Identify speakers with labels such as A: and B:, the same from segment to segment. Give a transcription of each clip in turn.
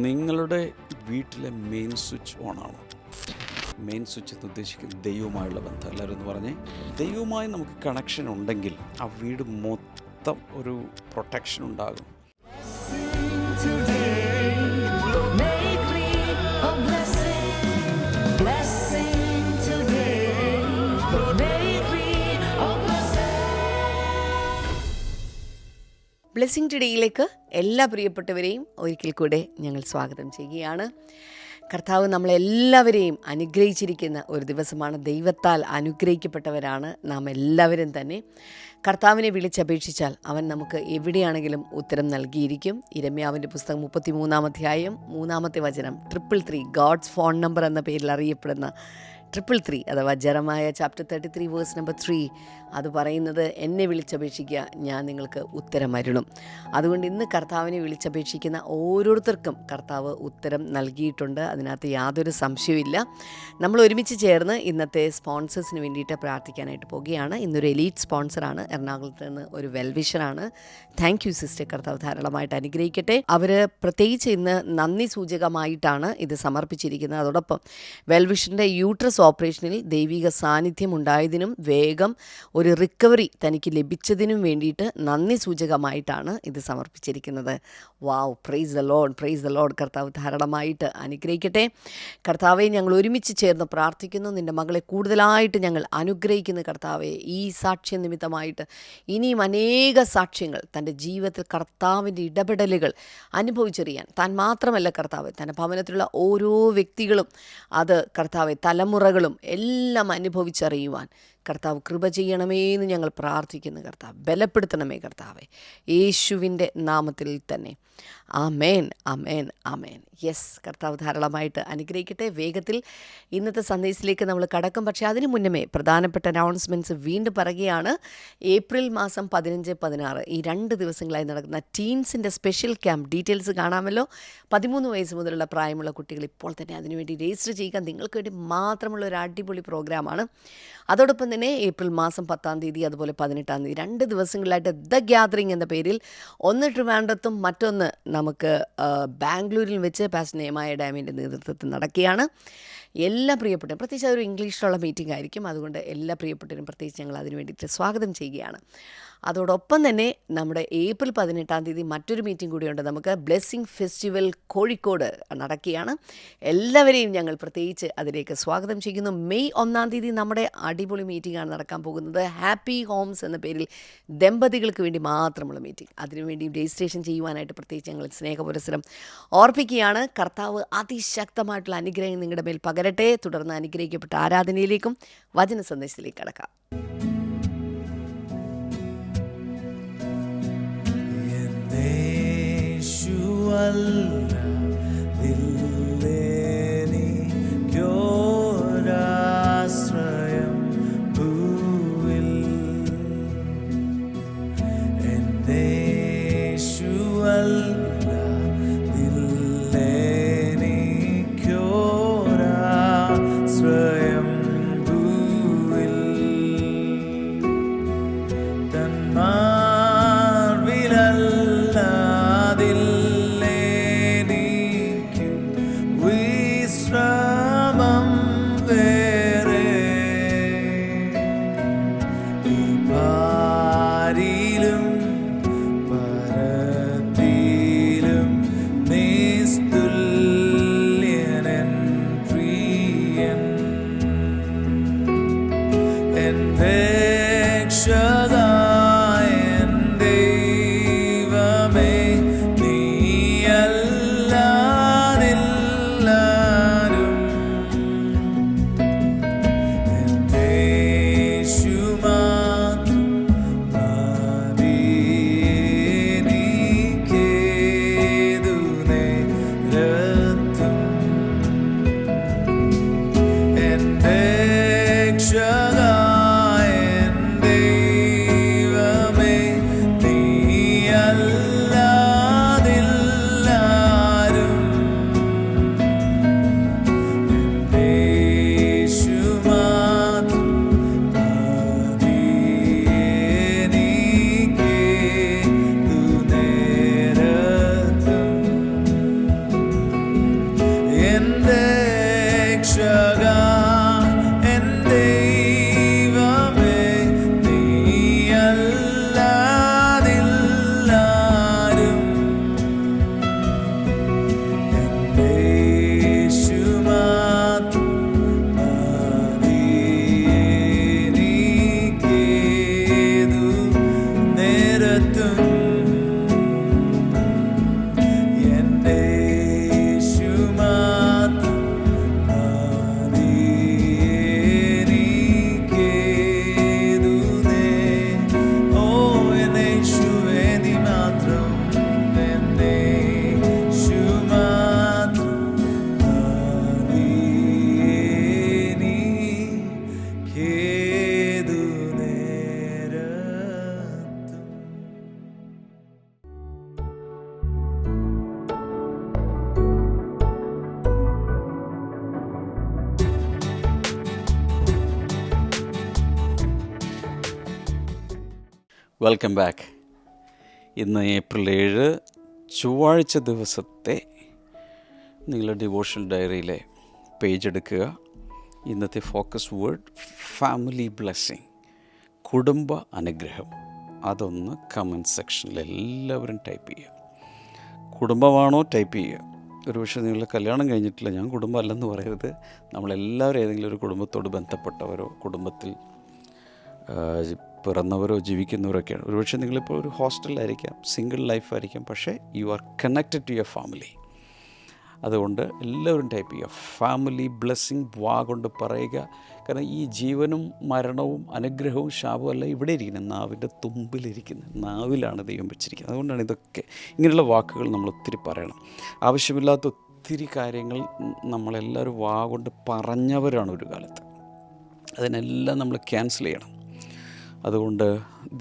A: നിങ്ങളുടെ വീട്ടിലെ main switch ഓണാണോ? Main switch എന്ന് ഉദ്ദേശിക്കുന്നത് ദൈവവുമായുള്ള ബന്ധം. എല്ലാവരും എന്ന് പറഞ്ഞേ, ദൈവവുമായി നമുക്ക് കണക്ഷൻ ഉണ്ടെങ്കിൽ ആ വീട് മൊത്തം ഒരു പ്രൊട്ടക്ഷൻ ഉണ്ടാകും.
B: ബ്ലെസ്സിങ് ടുഡേയിലേക്ക് എല്ലാ പ്രിയപ്പെട്ടവരെയും ഒരിക്കൽ കൂടെ ഞങ്ങൾ സ്വാഗതം ചെയ്യുകയാണ്. കർത്താവ് നമ്മളെല്ലാവരെയും അനുഗ്രഹിച്ചിരിക്കുന്ന ഒരു ദിവസമാണ്. ദൈവത്താൽ അനുഗ്രഹിക്കപ്പെട്ടവരാണ് നാം എല്ലാവരും തന്നെ. കർത്താവിനെ വിളിച്ചപേക്ഷിച്ചാൽ അവൻ നമുക്ക് എവിടെയാണെങ്കിലും ഉത്തരം നൽകിയിരിക്കും. ഇരമ്യാവിൻ്റെ പുസ്തകം 33-ാം അധ്യായം 3-ാമത്തെ വചനം 333 ഗോഡ്സ് ഫോൺ നമ്പർ എന്ന പേരിൽ അറിയപ്പെടുന്ന 333 അഥവാ ജെറമായ ചാപ്റ്റർ 33 വേഴ്സ് നമ്പർ 3 അത് പറയുന്നത്, എന്നെ വിളിച്ചപേക്ഷിക്കുക, ഞാൻ നിങ്ങൾക്ക് ഉത്തരം അരുളും. അതുകൊണ്ട് ഇന്ന് കർത്താവിനെ വിളിച്ചപേക്ഷിക്കുന്ന ഓരോരുത്തർക്കും കർത്താവ് ഉത്തരം നൽകിയിട്ടുണ്ട്. അതിനകത്ത് യാതൊരു സംശയവുമില്ല. നമ്മൾ ഒരുമിച്ച് ചേർന്ന് ഇന്നത്തെ സ്പോൺസേഴ്സിന് വേണ്ടിയിട്ട് പ്രാർത്ഥിക്കാനായിട്ട് പോവുകയാണ്. ഇന്നൊരു എലീറ്റ് സ്പോൺസറാണ്, എറണാകുളത്ത് നിന്ന് ഒരു വെൽവിഷറാണ്. താങ്ക് യു സിസ്റ്റർ, കർത്താവ് ധാരാളമായിട്ട് അനുഗ്രഹിക്കട്ടെ. അവർ പ്രത്യേകിച്ച് ഇന്ന് നന്ദി സൂചകമായിട്ടാണ് ഇത് സമർപ്പിച്ചിരിക്കുന്നത്. അതോടൊപ്പം വെൽവിഷറിൻ്റെ യൂട്രസ് ഓപ്പറേഷനിൽ ദൈവിക സാന്നിധ്യം ഉണ്ടായതിനും വേഗം ഒരു റിക്കവറി തനിക്ക് ലഭിച്ചതിനും വേണ്ടിയിട്ട് നന്ദി സൂചകമായിട്ടാണ് ഇത് സമർപ്പിച്ചിരിക്കുന്നത്. Wow, praise the lord, praise the lord. കർത്താവ് ധാരാളമായിട്ട് അനുഗ്രഹിക്കട്ടെ. കർത്താവെ, ഞങ്ങൾ ഒരുമിച്ച് ചേർന്ന് പ്രാർത്ഥിക്കുന്നു. നിൻ്റെ മകളെ കൂടുതലായിട്ട് ഞങ്ങൾ അനുഗ്രഹിക്കുന്ന കർത്താവെ, ഈ സാക്ഷ്യ നിമിത്തമായിട്ട് ഇനിയും അനേക സാക്ഷ്യങ്ങൾ തൻ്റെ ജീവിതത്തിൽ കർത്താവിൻ്റെ ഇടപെടലുകൾ അനുഭവിച്ചറിയാൻ താൻ മാത്രമല്ല കർത്താവ്, തൻ്റെ ഭവനത്തിലുള്ള ഓരോ വ്യക്തികളും അത് കർത്താവെ തലമുറകളും എല്ലാം അനുഭവിച്ചറിയുവാൻ കർത്താവ് കൃപ ചെയ്യണമേ എന്ന് ഞങ്ങൾ പ്രാർത്ഥിക്കുന്നു. കർത്താവ് ബലപ്പെടുത്തണമേ കർത്താവെ, യേശുവിൻ്റെ നാമത്തിൽ തന്നെ. ആമേൻ, ആമേൻ, ആമേൻ. യെസ്, കർത്താവ് ധാരാളമായിട്ട് അനുഗ്രഹിക്കട്ടെ. വേഗത്തിൽ ഇന്നത്തെ സന്ദേശത്തിലേക്ക് നമ്മൾ കടക്കും. പക്ഷേ അതിനു മുന്നമേ പ്രധാനപ്പെട്ട അനൗൺസ്മെൻറ്റ്സ് വീണ്ടും പറയുകയാണ്. ഏപ്രിൽ മാസം 15, 16 ഈ 2 ദിവസങ്ങളായി നടക്കുന്ന ടീൻസിൻ്റെ സ്പെഷ്യൽ ക്യാമ്പ് ഡീറ്റെയിൽസ് കാണാമല്ലോ. 13 വയസ്സ് മുതലുള്ള പ്രായമുള്ള കുട്ടികൾ ഇപ്പോൾ തന്നെ അതിനുവേണ്ടി രജിസ്റ്റർ ചെയ്യുക. നിങ്ങൾക്ക് വേണ്ടി മാത്രമുള്ള ഒരു അടിപൊളി പ്രോഗ്രാമാണ്. അതോടൊപ്പം തന്നെ ഏപ്രിൽ മാസം 10-ാം തീയതി അതുപോലെ 18-ാം തീയതി 2 ദിവസങ്ങളായിട്ട് ദ ഗ്യാദറിംഗ് എന്ന പേരിൽ ഒന്ന് ട്രിവാൻഡ്രത്തും മറ്റൊന്ന് നമുക്ക് ബാംഗ്ലൂരിൽ വെച്ച് പാസ്റ്റർ നെഹമായ ഡാമിൻ്റെ നേതൃത്വത്തിൽ നടക്കുകയാണ്. എല്ലാ പ്രിയപ്പെട്ടവരും, പ്രത്യേകിച്ച് അതൊരു ഇംഗ്ലീഷിലുള്ള മീറ്റിംഗ് ആയിരിക്കും. അതുകൊണ്ട് എല്ലാ പ്രിയപ്പെട്ടവരും പ്രത്യേകിച്ച് ഞങ്ങൾ അതിന് വേണ്ടിയിട്ട് സ്വാഗതം ചെയ്യുകയാണ്. അതോടൊപ്പം തന്നെ നമ്മുടെ ഏപ്രിൽ 18-ാം തീയതി മറ്റൊരു മീറ്റിംഗ് കൂടിയുണ്ട്. നമുക്ക് ബ്ലെസ്സിങ് ഫെസ്റ്റിവൽ കോഴിക്കോട് നടക്കുകയാണ്. എല്ലാവരെയും ഞങ്ങൾ പ്രത്യേകിച്ച് അതിലേക്ക് സ്വാഗതം ചെയ്യുന്നു. മെയ് 1-ാം തീയതി നമ്മുടെ അടിപൊളി മീറ്റിംഗാണ് നടക്കാൻ പോകുന്നത്. ഹാപ്പി ഹോംസ് എന്ന പേരിൽ ദമ്പതികൾക്ക് വേണ്ടി മാത്രമുള്ള മീറ്റിംഗ്. അതിനുവേണ്ടി രജിസ്ട്രേഷൻ ചെയ്യുവാനായിട്ട് പ്രത്യേകിച്ച് ഞങ്ങൾ സ്നേഹപുരസ്സരം ഓർപ്പിക്കുകയാണ്. കർത്താവ് അതിശക്തമായിട്ടുള്ള അനുഗ്രഹം നിങ്ങളുടെ മേൽ പകരട്ടെ. തുടർന്ന് അനുഗ്രഹിക്കപ്പെട്ട ആരാധനയിലേക്കും വചന സന്ദേശത്തിലേക്ക് കടക്കാം.
C: ോരാശ്രയം ഭൂവിൽ ോരാശ്രയം ഭൂവിൽ തന്മാർവിലല്ലാതില്ലേ
A: വെൽക്കം ബാക്ക്. ഇന്ന് ഏപ്രിൽ 7 ചൊവ്വാഴ്ച ദിവസത്തെ നിങ്ങളുടെ ഡിവോഷണൽ ഡയറിയിലെ പേജ് എടുക്കുക. ഇന്നത്തെ ഫോക്കസ് വേർഡ് ഫാമിലി ബ്ലെസ്സിങ്, കുടുംബ അനുഗ്രഹം. അതൊന്ന് കമൻറ്റ് സെക്ഷനിൽ എല്ലാവരും ടൈപ്പ് ചെയ്യുക. കുടുംബമാണോ ടൈപ്പ് ചെയ്യുക. ഒരുപക്ഷെ നിങ്ങൾ കല്യാണം കഴിഞ്ഞിട്ടില്ല, ഞാൻ കുടുംബമല്ലെന്ന് പറയരുത്. നമ്മളെല്ലാവരും ഏതെങ്കിലും ഒരു കുടുംബത്തോട് ബന്ധപ്പെട്ടവരോ കുടുംബത്തിൽ പിറന്നവരോ ജീവിക്കുന്നവരൊക്കെയാണ്. ഒരുപക്ഷെ നിങ്ങളിപ്പോൾ ഒരു ഹോസ്റ്റലിലായിരിക്കാം, സിംഗിൾ ലൈഫായിരിക്കാം, പക്ഷേ you are connected to your family. അതുകൊണ്ട് എല്ലാവരും ടൈപ്പ് ചെയ്യുക ഫാമിലി ബ്ലെസ്സിങ്. വാ കൊണ്ട് പറയുക. കാരണം ഈ ജീവനും മരണവും അനുഗ്രഹവും ശാപവും എല്ലാം ഇവിടെ ഇരിക്കുന്നത്, നാവിൻ്റെ തുമ്പിലിരിക്കുന്നത്, നാവിലാണ് ദൈവം വെച്ചിരിക്കുന്നത്. അതുകൊണ്ടാണ് ഇതൊക്കെ ഇങ്ങനെയുള്ള വാക്കുകൾ നമ്മൾ ഒത്തിരി പറയണം. ആവശ്യമില്ലാത്ത ഒത്തിരി കാര്യങ്ങൾ നമ്മളെല്ലാവരും വാ കൊണ്ട് പറഞ്ഞവരാണ് ഒരു കാലത്ത്. അതിനെല്ലാം നമ്മൾ ക്യാൻസൽ ചെയ്യണം. അതുകൊണ്ട്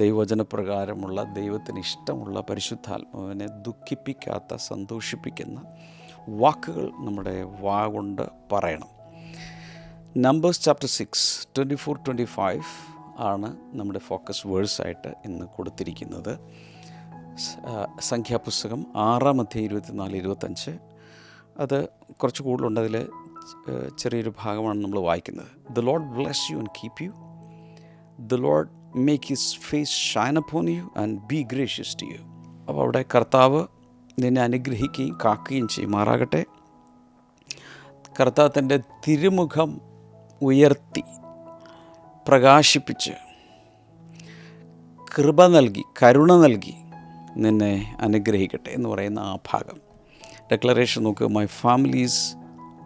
A: ദൈവവചനപ്രകാരമുള്ള ദൈവത്തിന് ഇഷ്ടമുള്ള പരിശുദ്ധാത്മാവിനെ ദുഃഖിപ്പിക്കാത്ത സന്തോഷിപ്പിക്കുന്ന വാക്കുകൾ നമ്മുടെ വാ കൊണ്ട് പറയണം. നമ്പേഴ്സ് ചാപ്റ്റർ 6 24-25 ആണ് നമ്മുടെ ഫോക്കസ് വേഴ്സായിട്ട് ഇന്ന് കൊടുത്തിരിക്കുന്നത്. സംഖ്യാപുസ്തകം 6-ാം അധ്യായം 24-25. അത് കുറച്ച് കൂടുതലുണ്ട്. അതിൽ ചെറിയൊരു ഭാഗമാണ് നമ്മൾ വായിക്കുന്നത്. The Lord bless you and keep you. The Lord make his face shine upon you and be gracious to you. അപ്പോൾ അവിടെ കർത്താവ് നിന്നെ അനുഗ്രഹിക്കുകയും കാക്കുകയും ചെയ്യുമാറാകട്ടെ. കർത്താവ് തൻ്റെ തിരുമുഖം ഉയർത്തി പ്രകാശിപ്പിച്ച് കൃപ നൽകി കരുണ നൽകി നിന്നെ അനുഗ്രഹിക്കട്ടെ എന്ന് പറയുന്ന ആ ഭാഗം. ഡെക്ലറേഷൻ നോക്കുക. My family is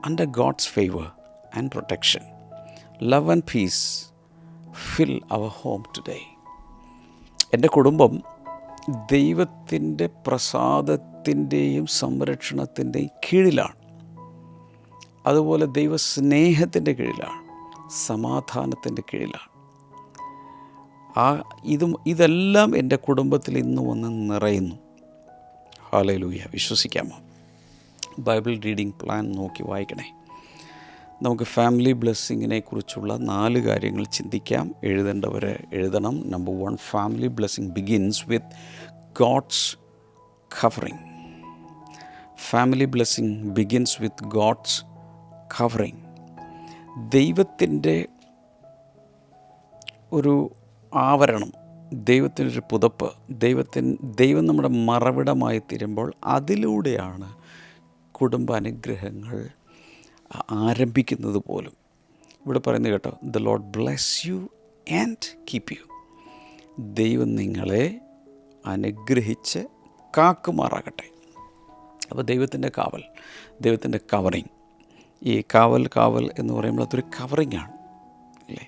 A: under God's favour and protection. Love and peace fill our home today. എൻ്റെ കുടുംബം ദൈവത്തിൻ്റെ പ്രസാദത്തിൻ്റെയും സംരക്ഷണത്തിൻ്റെയും കീഴിലാണ്. അതുപോലെ ദൈവസ്നേഹത്തിൻ്റെ കീഴിലാണ്, സമാധാനത്തിൻ്റെ കീഴിലാണ്. ഇതെല്ലാം എൻ്റെ കുടുംബത്തിൽ ഇന്ന് വന്ന് നിറയുന്നു. ഹല്ലേലൂയ. വിശ്വസിക്കാമോ? ബൈബിൾ റീഡിംഗ് പ്ലാൻ നോക്കി വായിക്കണേ. നമുക്ക് ഫാമിലി ബ്ലെസ്സിങ്ങിനെ കുറിച്ചുള്ള 4 കാര്യങ്ങൾ ചിന്തിക്കാം. എഴുതേണ്ടവർ എഴുതണം. Number 1, family blessing begins with God's covering. Family blessing begins with God's covering. ദൈവത്തിൻ്റെ ഒരു ആവരണം, ദൈവത്തിനൊരു പുതപ്പ്, ദൈവം നമ്മുടെ മറവിടമായി തീരുമ്പോൾ അതിലൂടെയാണ് കുടുംബാനുഗ്രഹങ്ങൾ ആരംഭിക്കുന്നത് പോലും. ഇവിടെ പറയുന്നത് കേട്ടോ, the Lord bless you and keep U. ദൈവം നിങ്ങളെ അനുഗ്രഹിച്ച് കാക്കുമാറാകട്ടെ. അപ്പോൾ ദൈവത്തിൻ്റെ കാവൽ, ദൈവത്തിൻ്റെ കവറിങ്. ഈ കാവൽ എന്ന് പറയുമ്പോൾ അതൊരു കവറിങ്ങാണ് അല്ലേ.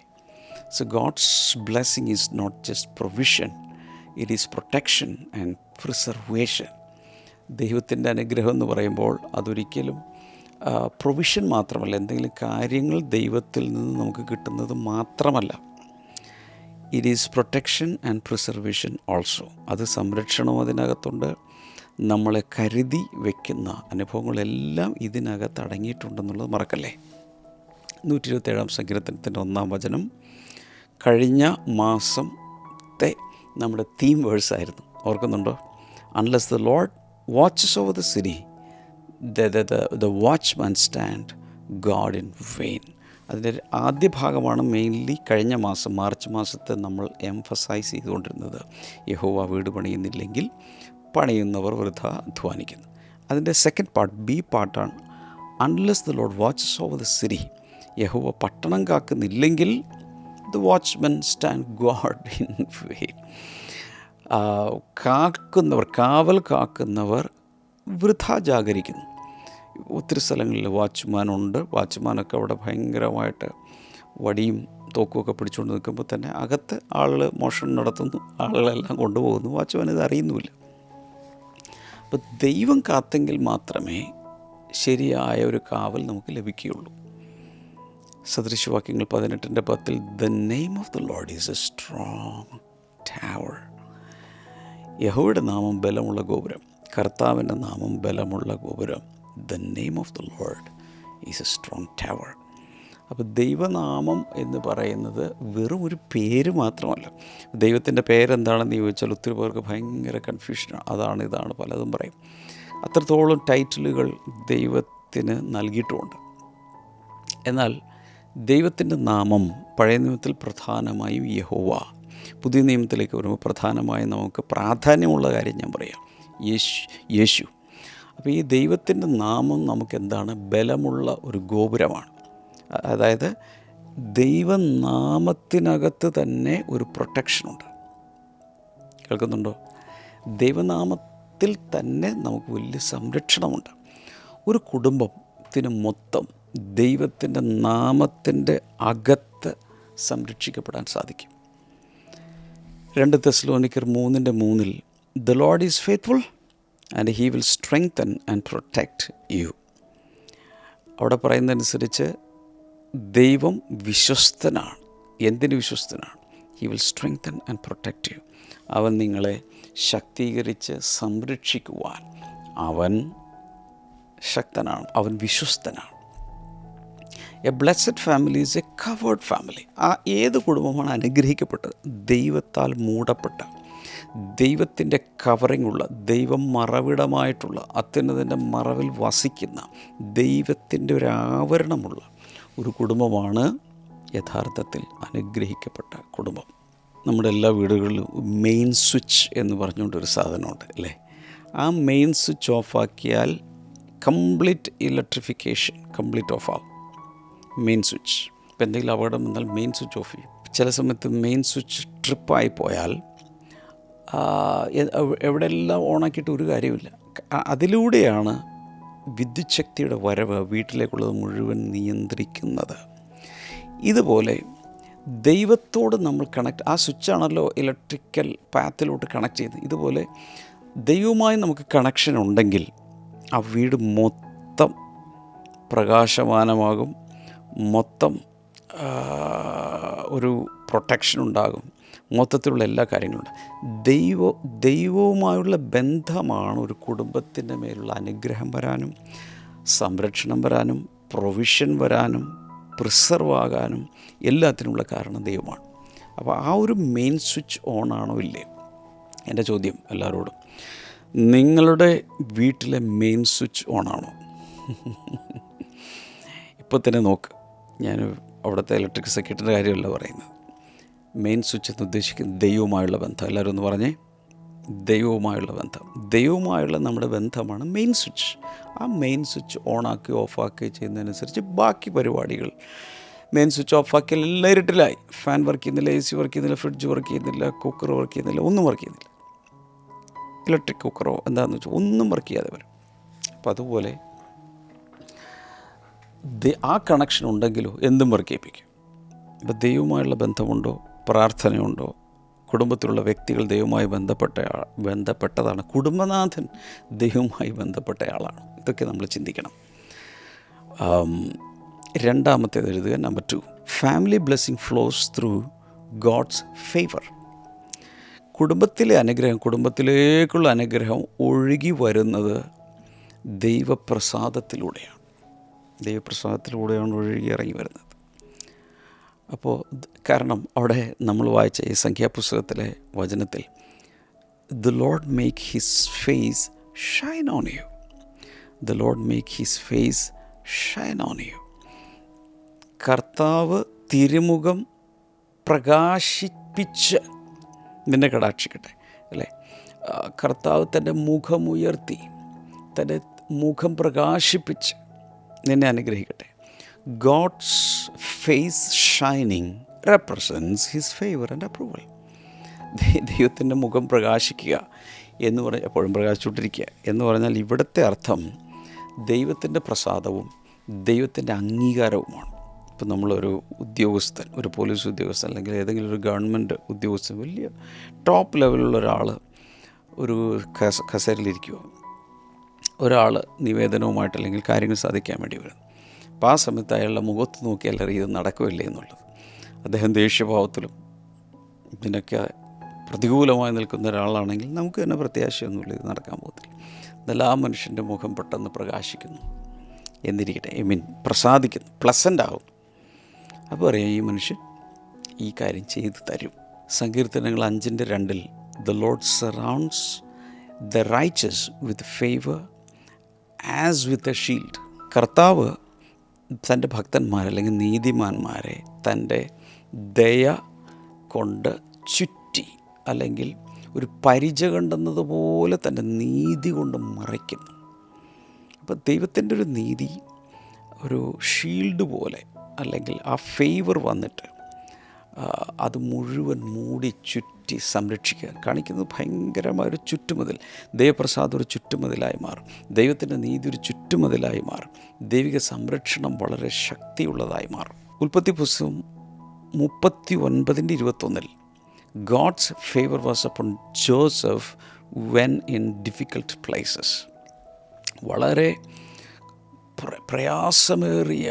A: So God's blessing is not just provision, it is protection and preservation. ദൈവത്തിൻ്റെ അനുഗ്രഹം എന്ന് പറയുമ്പോൾ അതൊരിക്കലും പ്രൊവിഷൻ മാത്രമല്ല, എന്തെങ്കിലും കാര്യങ്ങൾ ദൈവത്തിൽ നിന്ന് നമുക്ക് കിട്ടുന്നത് മാത്രമല്ല. It is protection and preservation also. അത് സംരക്ഷണവും അതിനകത്തുണ്ട്. നമ്മളെ കരുതി വയ്ക്കുന്ന അനുഭവങ്ങളെല്ലാം ഇതിനകത്ത് അടങ്ങിയിട്ടുണ്ടെന്നുള്ളത് മറക്കല്ലേ. 127-ാം സങ്കീർത്തനത്തിൻ്റെ 1-ാം വചനം കഴിഞ്ഞ മാസത്തെ നമ്മുടെ തീം വേഴ്സായിരുന്നു. ഓർക്കുന്നുണ്ടോ? Unless the lord watches over the city the watchman stand God in vain. അതിൻ്റെ ആദ്യ ഭാഗമാണ് മെയിൻലി കഴിഞ്ഞ മാസം മാർച്ച് മാസത്തെ നമ്മൾ എംഫസൈസ് ചെയ്തുകൊണ്ടിരുന്നത്. യഹോവ വീട് പണിയുന്നില്ലെങ്കിൽ പണിയുന്നവർ വൃഥ അധ്വാനിക്കുന്നു. അതിൻ്റെ സെക്കൻഡ് പാർട്ട്, ബി പാർട്ടാണ് unless the lord watches over the city. യഹോവ പട്ടണം കാക്കുന്നില്ലെങ്കിൽ the watchman stand guard in vain. കാവൽ കാക്കുന്നവർ വൃഥ ജാഗരിക്കുന്നു. ഒത്തിരി സ്ഥലങ്ങളിൽ വാച്ച്മാനുണ്ട്. വാച്ച്മാനൊക്കെ അവിടെ ഭയങ്കരമായിട്ട് വടിയും തോക്കുമൊക്കെ പിടിച്ചുകൊണ്ട് നിൽക്കുമ്പോൾ തന്നെ അകത്ത് ആളുകൾ മോഷണം നടത്തുന്നു, ആളുകളെല്ലാം കൊണ്ടുപോകുന്നു. വാച്ച്മാൻ ഇത് അറിയുന്നുമില്ല. അപ്പോൾ ദൈവം കാത്തെങ്കിൽ മാത്രമേ ശരിയായ ഒരു കാവൽ നമുക്ക് ലഭിക്കുകയുള്ളൂ. സദൃശവാക്യങ്ങൾ 18:10 the name of the Lord is A strong tower. യഹോവയുടെ നാമം ബലമുള്ള ഗോപുരം, കർത്താവിൻ്റെ നാമം ബലമുള്ള ഗോപുരം. The name of the Lord is A strong tower. അപ്പോൾ ദൈവനാമം എന്ന് പറയുന്നത് വെറും ഒരു പേര് മാത്രമല്ല. ദൈവത്തിൻ്റെ പേരെന്താണെന്ന് ചോദിച്ചാൽ ഒത്തിരി പേർക്ക് ഭയങ്കര കൺഫ്യൂഷനാണ്. അതാണ് ഇതാണ് പലതും പറയും. അത്രത്തോളം ടൈറ്റിലുകൾ ദൈവത്തിന് നൽകിയിട്ടുമുണ്ട്. എന്നാൽ ദൈവത്തിൻ്റെ നാമം പഴയ നിയമത്തിൽ പ്രധാനമായും യഹോവ, പുതിയ നിയമത്തിലേക്ക് വരുമ്പോൾ പ്രധാനമായും നമുക്ക് പ്രാധാന്യമുള്ള കാര്യം ഞാൻ പറയാം, യേശു. അപ്പോൾ ഈ ദൈവത്തിൻ്റെ നാമം നമുക്കെന്താണ്? ബലമുള്ള ഒരു ഗോപുരമാണ്. അതായത് ദൈവനാമത്തിനകത്ത് തന്നെ ഒരു പ്രൊട്ടക്ഷനുണ്ട്. കേൾക്കുന്നുണ്ടോ? ദൈവനാമത്തിൽ തന്നെ നമുക്ക് വലിയ സംരക്ഷണമുണ്ട്. ഒരു കുടുംബത്തിന് മൊത്തം ദൈവത്തിൻ്റെ നാമത്തിൻ്റെ അകത്ത് സംരക്ഷിക്കപ്പെടാൻ സാധിക്കും. 2 തെസ്സലോനിക്കർ 3:3 The Lord is faithful and he will strengthen and protect you. അവിടെ പറയുന്നതനുസരിച്ച് ദൈവം വിശ്വസ്തനാണ്. എന്തിന് വിശ്വസ്തനാണ്? He will strengthen and protect you. അവൻ നിങ്ങളെ ശക്തീകരിച്ച് സംരക്ഷിക്കുവാൻ അവൻ ശക്തനാണ്, അവൻ വിശ്വസ്തനാണ്. A blessed family is a covered family. ആ ഏത് കുടുംബമാണ് അനുഗ്രഹിക്കപ്പെട്ടത്? ദൈവത്താൽ മൂടപ്പെട്ട, ദൈവത്തിൻ്റെ കവറിങ്ങുള്ള, ദൈവം മറവിടമായിട്ടുള്ള, അത്യുന്നതൻ്റെ മറവിൽ വസിക്കുന്ന, ദൈവത്തിൻ്റെ ഒരു ആവരണമുള്ള ഒരു കുടുംബമാണ് യഥാർത്ഥത്തിൽ അനുഗ്രഹിക്കപ്പെട്ട കുടുംബം. നമ്മുടെ എല്ലാ വീടുകളിലും മെയിൻ സ്വിച്ച് എന്ന് പറഞ്ഞുകൊണ്ടൊരു സാധനമുണ്ട് അല്ലേ? ആ മെയിൻ സ്വിച്ച് ഓഫാക്കിയാൽ കംപ്ലീറ്റ് ഇലക്ട്രിഫിക്കേഷൻ കംപ്ലീറ്റ് ഓഫ് ആവും. മെയിൻ സ്വിച്ച് ഇപ്പം എന്തെങ്കിലും അപകടം വന്നാൽ മെയിൻ സ്വിച്ച് ഓഫ് ചെയ്യും. ചില സമയത്ത് മെയിൻ സ്വിച്ച് ട്രിപ്പായി പോയാൽ എവിടെയെല്ലാം ഓണാക്കിയിട്ട് ഒരു കാര്യമില്ല. അതിലൂടെയാണ് വിദ്യുത് ശക്തിയുടെ വരവ് വീട്ടിലേക്കുള്ളത് മുഴുവൻ നിയന്ത്രിക്കുന്നത്. ഇതുപോലെ ദൈവത്തോട് നമ്മൾ ആ സ്വിച്ചാണല്ലോ ഇലക്ട്രിക്കൽ പാത്തിലോട്ട് കണക്ട് ചെയ്യുന്നത്. ഇതുപോലെ ദൈവവുമായി നമുക്ക് കണക്ഷൻ ഉണ്ടെങ്കിൽ ആ വീട് മൊത്തം പ്രകാശമാനമാകും, മൊത്തം ഒരു പ്രൊട്ടക്ഷൻ ഉണ്ടാകും, മൊത്തത്തിലുള്ള എല്ലാ കാര്യങ്ങളുണ്ട്. ദൈവവുമായുള്ള ബന്ധമാണ് ഒരു കുടുംബത്തിൻ്റെ മേലുള്ള അനുഗ്രഹം വരാനും, സംരക്ഷണം വരാനും, പ്രൊവിഷൻ വരാനും, പ്രിസർവ് ആകാനും എല്ലാത്തിനുമുള്ള കാരണം ദൈവമാണ്. അപ്പോൾ ആ ഒരു മെയിൻ സ്വിച്ച് ഓൺ ആണോ ഇല്ലേ? എൻ്റെ ചോദ്യം എല്ലാവരോടും, നിങ്ങളുടെ വീട്ടിലെ മെയിൻ സ്വിച്ച് ഓണാണോ? ഇപ്പോൾ തന്നെ നോക്ക്. ഞാൻ അവിടുത്തെ ഇലക്ട്രിക് സർക്യൂട്ടിൻ്റെ കാര്യമല്ല പറയുന്നത്. മെയിൻ സ്വിച്ച് എന്ന് ഉദ്ദേശിക്കുന്നത് ദൈവവുമായുള്ള ബന്ധം. എല്ലാവരും ഒന്ന് പറഞ്ഞേ, ദൈവവുമായുള്ള ബന്ധം. ദൈവവുമായുള്ള നമ്മുടെ ബന്ധമാണ് മെയിൻ സ്വിച്ച്. ആ മെയിൻ സ്വിച്ച് ഓണാക്കി ഓഫാക്കി ചെയ്യുന്നതനുസരിച്ച് ബാക്കി പരിപാടികൾ, മെയിൻ സ്വിച്ച് ഓഫാക്കിയാൽ എല്ലാം ഇരുട്ടിലായി. ഫാൻ വർക്ക് ചെയ്യുന്നില്ല, AC വർക്ക് ചെയ്യുന്നില്ല, ഫ്രിഡ്ജ് വർക്ക് ചെയ്യുന്നില്ല, കുക്കർ വർക്ക് ചെയ്യുന്നില്ല, ഒന്നും വർക്ക് ചെയ്യുന്നില്ല. ഇലക്ട്രിക് കുക്കറോ എന്താണെന്ന് വെച്ചാൽ ഒന്നും വർക്ക് ചെയ്യാതെ വരും. അപ്പോൾ അതുപോലെ ആ കണക്ഷൻ ഉണ്ടെങ്കിലോ എന്തും വർക്ക് ചെയ്യിപ്പിക്കും. ഇപ്പോൾ ദൈവവുമായുള്ള ബന്ധമുണ്ടോ, പ്രാർത്ഥനയുണ്ടോ, കുടുംബത്തിലുള്ള വ്യക്തികൾ ദൈവവുമായി ബന്ധപ്പെട്ടതാണ്, കുടുംബനാഥൻ ദൈവവുമായി ബന്ധപ്പെട്ടയാളാണ്. ഇതൊക്കെ നമ്മൾ ചിന്തിക്കണം. രണ്ടാമത്തേത് എഴുതുക, number 2, family blessing flows through God's favour. കുടുംബത്തിലെ അനുഗ്രഹം, കുടുംബത്തിലേക്കുള്ള അനുഗ്രഹം ഒഴുകി വരുന്നത് ദൈവപ്രസാദത്തിലൂടെയാണ്. ദൈവപ്രസാദത്തിലൂടെയാണ് ഒഴുകി ഇറങ്ങി വരുന്നത്. അപ്പോൾ കാരണം അവിടെ നമ്മൾ വായിച്ച ഈ സംഖ്യാപുസ്തകത്തിലെ വചനത്തിൽ the Lord make his face shine on you, the Lord make his face shine on you. കർത്താവ് തിരുമുഖം പ്രകാശിപ്പിച്ച് നിന്നെ കടാക്ഷിക്കട്ടെ അല്ലേ? കർത്താവ് തൻ്റെ മുഖമുയർത്തി, തൻ്റെ മുഖം പ്രകാശിപ്പിച്ച് നിന്നെ അനുഗ്രഹിക്കട്ടെ. God's face shining represents his favour and approval. ദൈവത്തിൻ്റെ മുഖം പ്രകാശിക്കുക എന്ന് പറഞ്ഞാൽ, എപ്പോഴും പ്രകാശിച്ചുകൊണ്ടിരിക്കുക എന്ന് പറഞ്ഞാൽ ഇവിടുത്തെ അർത്ഥം ദൈവത്തിൻ്റെ പ്രസാദവും ദൈവത്തിൻ്റെ അംഗീകാരവുമാണ്. ഇപ്പം നമ്മളൊരു ഉദ്യോഗസ്ഥൻ, ഒരു പോലീസ് ഉദ്യോഗസ്ഥൻ അല്ലെങ്കിൽ ഏതെങ്കിലും ഒരു ഗവൺമെൻറ് ഉദ്യോഗസ്ഥൻ, വലിയ ടോപ്പ് ലെവലുള്ള ഒരാൾ ഒരു കസേരയിലിരിക്കുക, ഒരാൾ നിവേദനവുമായിട്ട് അല്ലെങ്കിൽ കാര്യങ്ങൾ സാധിക്കാൻ വേണ്ടി വരുന്നു. അപ്പോൾ ആ സമയത്ത് അയാളുടെ മുഖത്ത് നോക്കിയാൽ അറിയത് നടക്കുമല്ലേ എന്നുള്ളത്. അദ്ദേഹം ദേഷ്യഭാവത്തിലും ഇതിനൊക്കെ പ്രതികൂലമായി നിൽക്കുന്ന ഒരാളാണെങ്കിൽ നമുക്ക് തന്നെ പ്രത്യാശയൊന്നുമില്ല, ഇത് നടക്കാൻ പോകത്തില്ല. എന്നാൽ ആ മനുഷ്യൻ്റെ മുഖം പെട്ടെന്ന് പ്രകാശിക്കുന്നു എന്നിരിക്കട്ടെ, പ്രസാദിക്കുന്നു, പ്ലസൻ്റ് ആകുന്നു. അപ്പോൾ അറിയാം ഈ മനുഷ്യൻ ഈ കാര്യം ചെയ്തു തരും. സങ്കീർത്തനങ്ങൾ 5:2 the Lord surrounds the righteous with favour as with a shield. കർത്താവ് തൻ്റെ ഭക്തന്മാരെ അല്ലെങ്കിൽ നീതിമാന്മാരെ തൻ്റെ ദയ കൊണ്ട് ചുറ്റി, അല്ലെങ്കിൽ ഒരു പരിച കണ്ടെന്നതുപോലെ തൻ്റെ നീതി കൊണ്ട് മറയ്ക്കുന്നു. അപ്പോൾ ദൈവത്തിൻ്റെ ഒരു നീതി ഒരു ഷീൽഡ് പോലെ, അല്ലെങ്കിൽ ആ ഫേവർ വന്നിട്ട് അത് മുഴുവൻ മൂടി ചുറ്റി സംരക്ഷിക്കുക, കാണിക്കുന്നത് ഭയങ്കരമായൊരു ചുറ്റുമതിൽ. ദൈവപ്രസാദം ഒരു ചുറ്റുമതിലായി മാറും, ദൈവത്തിൻ്റെ നീതി ഒരു ചുറ്റുമതിലായി മാറും, ദൈവിക സംരക്ഷണം വളരെ ശക്തിയുള്ളതായി മാറും. ഉൽപ്പത്തി പുസ്തകം 39:21 God's favor was upon Joseph when in difficult places. വളരെ പ്രയാസമേറിയ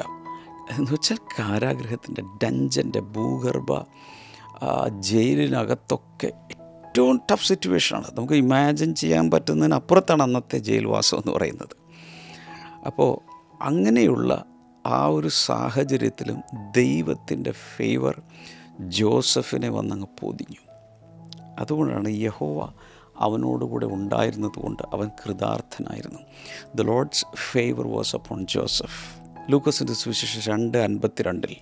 A: എന്ന് വെച്ചാൽ കാരാഗൃഹത്തിൻ്റെ, ഡഞ്ചൻ്റെ, ഭൂഗർഭ ജയിലിനകത്തൊക്കെ ഏറ്റവും ടഫ് സിറ്റുവേഷനാണ്. നമുക്ക് ഇമാജിൻ ചെയ്യാൻ പറ്റുന്നതിനപ്പുറത്താണ് അന്നത്തെ ജയിൽവാസം എന്ന് പറയുന്നത്. അപ്പോൾ അങ്ങനെയുള്ള ആ ഒരു സാഹചര്യത്തിലും ദൈവത്തിൻ്റെ ഫേവർ ജോസഫിനെ വന്നങ്ങ് പൊതിഞ്ഞു. അതുകൊണ്ടാണ് യഹോവ അവനോടുകൂടെ ഉണ്ടായിരുന്നത് കൊണ്ട് അവൻ കൃതാർത്ഥനായിരുന്നു. The Lord's favour was upon Joseph. ലൂക്കോസിൻ്റെ സുവിശേഷം 2:52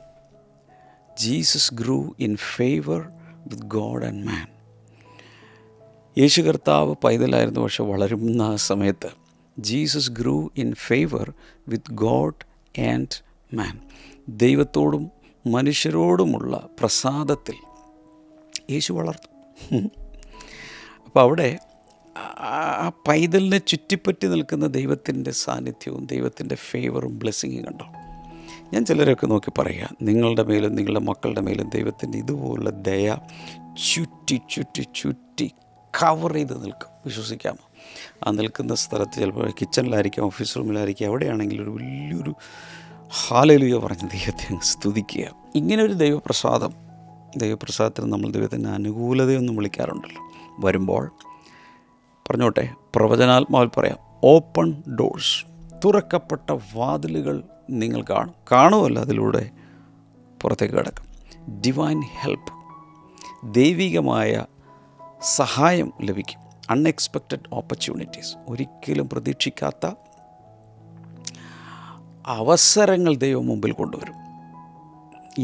A: Jesus grew in favour with God and man. യേശു കർത്താവ് പൈതലായിരുന്നു, പക്ഷെ വളരുന്ന സമയത്ത് Jesus grew in favour with God and man. ദൈവത്തോടും മനുഷ്യരോടുമുള്ള പ്രസാദത്തിൽ യേശു വളർന്നു. അപ്പോൾ അവിടെ ആ പൈതലിനെ ചുറ്റിപ്പറ്റി നിൽക്കുന്ന ദൈവത്തിൻ്റെ സാന്നിധ്യവും ദൈവത്തിൻ്റെ ഫേവറും ബ്ലെസ്സിങ്ങും കണ്ടോ. ഞാൻ ചിലരൊക്കെ നോക്കി പറയുക, നിങ്ങളുടെ മേലും നിങ്ങളുടെ മക്കളുടെ മേലും ദൈവത്തിൻ്റെ ഇതുപോലുള്ള ദയ ചുറ്റി ചുറ്റി ചുറ്റി കവർ ചെയ്ത് നിൽക്കും. വിശ്വസിക്കാമോ? ആ നിൽക്കുന്ന സ്ഥലത്ത് ചിലപ്പോൾ കിച്ചണിലായിരിക്കാം, ഓഫീസ് റൂമിലായിരിക്കാം, എവിടെയാണെങ്കിലും ഒരു വലിയൊരു ഹല്ലേലൂയ പറഞ്ഞ് ദൈവത്തെ അങ്ങ് സ്തുതിക്കുക. ഇങ്ങനൊരു ദൈവപ്രസാദത്തിന് നമ്മൾ ദൈവത്തിൻ്റെ അനുകൂലതയൊന്നും വിളിക്കാറുണ്ടല്ലോ. വരുമ്പോൾ പറഞ്ഞോട്ടെ, പ്രവചനാത്മാവിൽ പറയാം, ഓപ്പൺ ഡോഴ്സ്, തുറക്കപ്പെട്ട വാതിലുകൾ നിങ്ങൾ കാണുമല്ലോ, അതിലൂടെ പുറത്തേക്ക് കിടക്കും. ഡിവൈൻ ഹെൽപ്പ്, ദൈവികമായ സഹായം ലഭിക്കും. അൺഎക്സ്പെക്റ്റഡ് ഓപ്പർച്യൂണിറ്റീസ്, ഒരിക്കലും പ്രതീക്ഷിക്കാത്ത അവസരങ്ങൾ ദൈവം മുമ്പിൽ കൊണ്ടുവരും.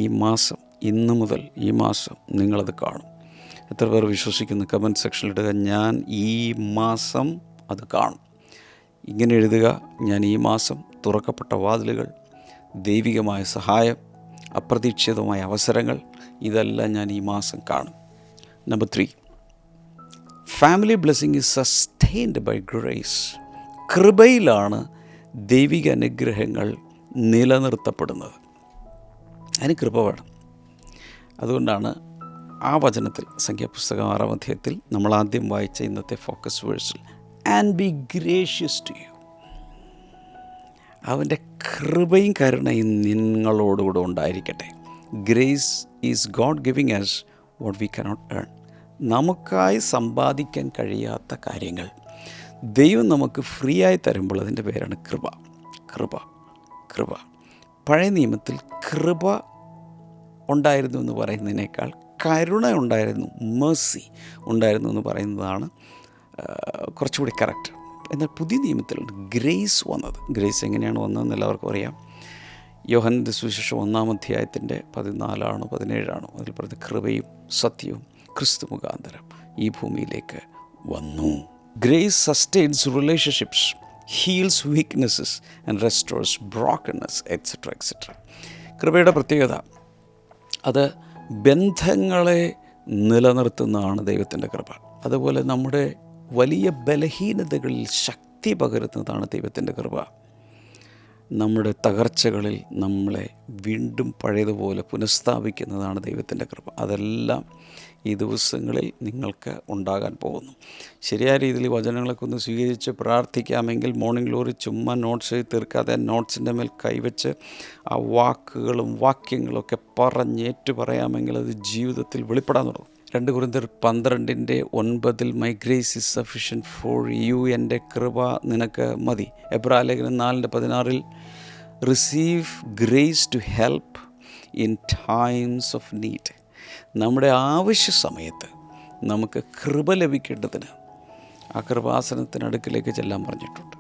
A: ഈ മാസം, ഇന്ന് മുതൽ ഈ മാസം നിങ്ങളത് കാണും. എത്ര പേർ വിശ്വസിക്കുന്നു? കമൻറ്റ് സെക്ഷനിൽ ഇടുക, ഞാൻ ഈ മാസം അത് കാണും. ഇങ്ങനെ എഴുതുക, ഞാൻ ഈ മാസം തുറക്കപ്പെട്ട വാതിലുകൾ, ദൈവികമായ സഹായം, അപ്രതീക്ഷിതമായ അവസരങ്ങൾ, ഇതെല്ലാം ഞാൻ ഈ മാസം കാണും. Number 3, family blessing is sustained by grace. കൃപയിലാണ് ദൈവിക അനുഗ്രഹങ്ങൾ നിലനിർത്തപ്പെടുന്നത്. അതിന് കൃപ വേണം. അതുകൊണ്ടാണ് ആ വചനത്തിൽ, സംഖ്യാപുസ്തകം 6-ാം അധ്യായത്തിൽ നമ്മൾ ആദ്യം വായിച്ച ഇന്നത്തെ ഫോക്കസ് വേഴ്സിൽ, and be gracious to you, അവൻ്റെ കൃപയും കരുണയും നിങ്ങളോടുകൂടെ ഉണ്ടായിരിക്കട്ടെ. Grace is God giving us what we cannot earn. നമുക്കായി സമ്പാദിക്കാൻ കഴിയാത്ത കാര്യങ്ങൾ ദൈവം നമുക്ക് ഫ്രീ ആയി തരുമ്പോൾ അതിൻ്റെ പേരാണ് കൃപ. കൃപ കൃപ പഴയ നിയമത്തിൽ കൃപ ഉണ്ടായിരുന്നു എന്ന് പറയുന്നതിനേക്കാൾ കരുണ ഉണ്ടായിരുന്നു, മേഴ്സി ഉണ്ടായിരുന്നു എന്ന് പറയുന്നതാണ് കുറച്ചുകൂടി കറക്റ്റ്. എന്നാൽ പുതിയ നിയമത്തിലുണ്ട് ഗ്രേസ് വന്നത്. ഗ്രേസ് എങ്ങനെയാണ് വന്നതെന്ന് എല്ലാവർക്കും അറിയാം. യോഹന്നാന്റെ സുവിശേഷം 1-ാം അധ്യായത്തിൻ്റെ 14 17 അതിൽ പറഞ്ഞ കൃപയും സത്യവും ക്രിസ്തു മുഖാന്തരം ഈ ഭൂമിയിലേക്ക് വന്നു. Grace sustains relationships, heals weaknesses and restores brokenness et cetera et cetera. കൃപയുടെ പ്രത്യേകത, അത് ബന്ധങ്ങളെ നിലനിർത്തുന്നതാണ് ദൈവത്തിൻ്റെ കൃപ. അതുപോലെ നമ്മുടെ വലിയ ബലഹീനതകളിൽ ശക്തി പകരുന്നതാണ് ദൈവത്തിൻ്റെ കൃപ. നമ്മുടെ തകർച്ചകളിൽ നമ്മളെ വീണ്ടും പഴയതുപോലെ പുനഃസ്ഥാപിക്കുന്നതാണ് ദൈവത്തിൻ്റെ കൃപ. അതെല്ലാം ഈ ദിവസങ്ങളിൽ നിങ്ങൾക്ക് ഉണ്ടാകാൻ പോകുന്നു. ശരിയായ രീതിയിൽ വചനങ്ങളൊക്കെ ഒന്ന് സ്വീകരിച്ച് പ്രാർത്ഥിക്കാമെങ്കിൽ മോർണിംഗ് ഗ്ലോറി ചുമ്മാ നോട്ട്സ് എഴുതി തീർക്കാതെ നോട്ട്സിൻ്റെ മേൽ കൈവച്ച് ആ വാക്കുകളും വാക്യങ്ങളൊക്കെ പറഞ്ഞേറ്റു പറയാമെങ്കിൽ അത് ജീവിതത്തിൽ വെളിപ്പെടാൻ തുടങ്ങും. 2 കൊരിന്ത്യർ 12:9 my grace is sufficient for you, എൻ്റെ കൃപ നിനക്ക് മതി. എബ്രായ ലേഖനം 4:16 receive grace to help in times of need. നമ്മുടെ ആവശ്യ സമയത്ത് നമുക്ക് കൃപ ലഭിക്കേണ്ടതിന് ആ കൃപാസനത്തിനടുക്കിലേക്ക് ചെല്ലാൻ പറഞ്ഞിട്ടുണ്ട്.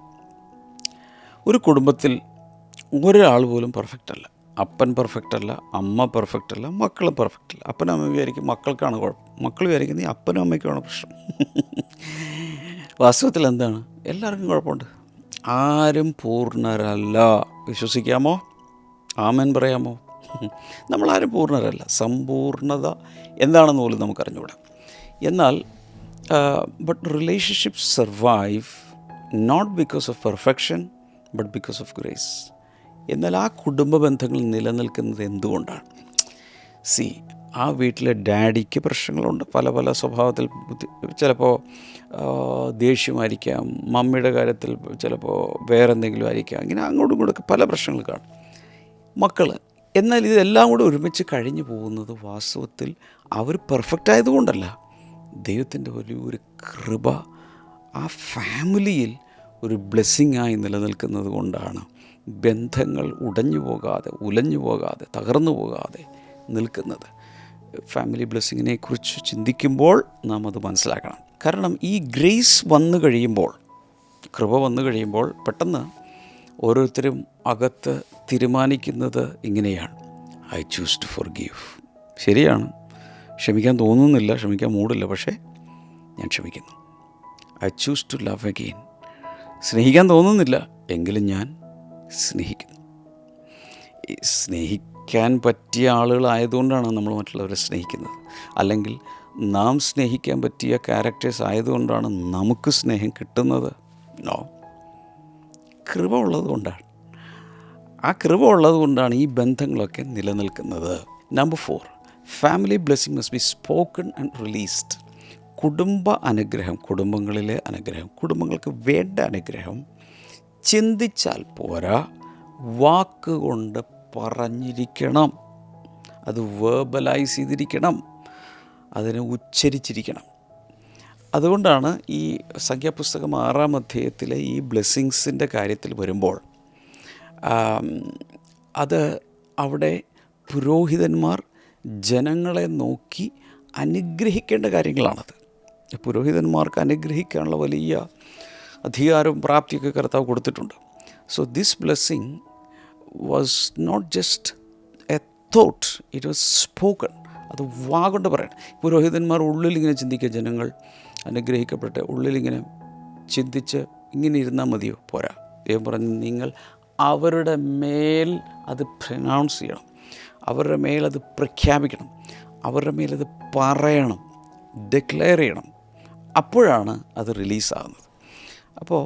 A: ഒരു കുടുംബത്തിൽ ഒരാൾ പോലും പെർഫെക്റ്റ് അല്ല. അപ്പൻ പെർഫെക്റ്റ് അല്ല, അമ്മ പെർഫെക്റ്റ് അല്ല, മക്കളും പെർഫെക്റ്റ് അല്ല. അപ്പനും അമ്മ വിചാരിക്കും മക്കൾക്കാണ് കുഴപ്പം, മക്കൾ വിചാരിക്കുന്നത് ഈ അപ്പനും അമ്മയ്ക്കുമാണ് പ്രശ്നം. വാസ്തവത്തിൽ എന്താണ്? എല്ലാവർക്കും കുഴപ്പമുണ്ട്. ആരും പൂർണ്ണരല്ല. വിശ്വസിക്കാമോ? ആമേൻ പറയാമോ? നമ്മളാരും പൂർണ്ണരല്ല. സമ്പൂർണ്ണത എന്താണെന്ന് പോലും നമുക്കറിഞ്ഞുകൂടാ. എന്നാൽ but relationship survive not because of perfection but because of grace. എന്നാൽ ആ കുടുംബ ബന്ധങ്ങൾ നിലനിൽക്കുന്നത് എന്തുകൊണ്ടാണ്? ആ വീട്ടിലെ ഡാഡിക്ക് പ്രശ്നങ്ങളുണ്ട്, പല പല സ്വഭാവത്തിൽ. ചിലപ്പോൾ ദേഷ്യമായിരിക്കാം, മമ്മിയുടെ കാര്യത്തിൽ ചിലപ്പോൾ വേറെ എന്തെങ്കിലും ആയിരിക്കാം. ഇങ്ങനെ അങ്ങോട്ടും ഇങ്ങോട്ടൊക്കെ പല പ്രശ്നങ്ങൾ കാണും മക്കൾ. എന്നാൽ ഇതെല്ലാം കൂടെ ഒരുമിച്ച് കഴിഞ്ഞു പോകുന്നത് വാസ്തവത്തിൽ അവർ പെർഫെക്റ്റ് ആയതുകൊണ്ടല്ല. ദൈവത്തിൻ്റെ വലിയൊരു കൃപ ആ ഫാമിലിയിൽ ഒരു ബ്ലെസ്സിങ്ങായി നിലനിൽക്കുന്നത് കൊണ്ടാണ് ബന്ധങ്ങൾ ഉടഞ്ഞു പോകാതെ, ഉലഞ്ഞു പോകാതെ, തകർന്നു പോകാതെ നിൽക്കുന്നത്. ഫാമിലി ബ്ലെസ്സിങ്ങിനെക്കുറിച്ച് ചിന്തിക്കുമ്പോൾ നാം അത് മനസ്സിലാക്കണം. കാരണം ഈ ഗ്രേസ് വന്നു കഴിയുമ്പോൾ, കൃപ വന്നു കഴിയുമ്പോൾ പെട്ടെന്ന് ഓരോരുത്തരും അകത്ത് തീരുമാനിക്കുന്നത് ഇങ്ങനെയാണ്: ഐ ചൂസ് ടു ഫോർഗീവ്. ശരിയാണ്, ക്ഷമിക്കാൻ തോന്നുന്നില്ല, ക്ഷമിക്കാൻ മൂടില്ല, പക്ഷേ ഞാൻ ക്ഷമിക്കുന്നു. I choose to love again. സ്നേഹിക്കാൻ തോന്നുന്നില്ല, എങ്കിലും ഞാൻ സ്നേഹിക്കുന്നു. സ്നേഹിക്കാൻ പറ്റിയ ആളുകളായതുകൊണ്ടാണ് നമ്മൾ മറ്റുള്ളവരെ സ്നേഹിക്കുന്നത്. അല്ലെങ്കിൽ നാം സ്നേഹിക്കാൻ പറ്റിയ ക്യാരക്ടേഴ്സ് ആയതുകൊണ്ടാണ് നമുക്ക് സ്നേഹം കിട്ടുന്നത്. നോ, കൃപ ഉള്ളതുകൊണ്ടാണ്. ആ കൃപ ഉള്ളതുകൊണ്ടാണ് ഈ ബന്ധങ്ങളൊക്കെ നിലനിൽക്കുന്നത്. Number 4, family blessing must be spoken and released. കുടുംബ അനുഗ്രഹം, കുടുംബങ്ങളിലെ അനുഗ്രഹം, കുടുംബങ്ങൾക്ക് വേണ്ട അനുഗ്രഹം ചിന്തിച്ചാൽ പോരാ, വാക്കുകൊണ്ട് പറഞ്ഞിരിക്കണം. അത് വേർബലൈസ് ചെയ്തിരിക്കണം, അതിനെ ഉച്ചരിച്ചിരിക്കണം. അതുകൊണ്ടാണ് ഈ സംഖ്യാപുസ്തകം 6-ാം അധ്യായത്തിലെ ഈ ബ്ലെസ്സിങ്സിൻ്റെ കാര്യത്തിൽ വരുമ്പോൾ അത് അവിടെ പുരോഹിതന്മാർ ജനങ്ങളെ നോക്കി അനുഗ്രഹിക്കേണ്ട കാര്യങ്ങളാണത്. പുരോഹിതന്മാർക്ക് അനുഗ്രഹിക്കാനുള്ള വലിയ അധികാരവും പ്രാപ്തിയൊക്കെ കർത്താവ് കൊടുത്തിട്ടുണ്ട്. So this blessing was not just a thought, it was spoken. അത് വാഗൊണ്ട് പറയണം. പുരോഹിതന്മാർ ഉള്ളിലിങ്ങനെ ചിന്തിക്കുക, ജനങ്ങൾ അനുഗ്രഹിക്കപ്പെട്ട് ഉള്ളിലിങ്ങനെ ചിന്തിച്ച് ഇങ്ങനെ ഇരുന്നാൽ മതിയോ? പോരാ. ദൈവം പറഞ്ഞു, നിങ്ങൾ അവരുടെ മേൽ അത് പ്രൊനൗൺസ് ചെയ്യണം, അവരുടെ മേലത് പ്രഖ്യാപിക്കണം, അവരുടെ മേലത് പറയണം, ഡിക്ലെയർ ചെയ്യണം. അപ്പോഴാണ് അത് റിലീസാകുന്നത്. അപ്പോൾ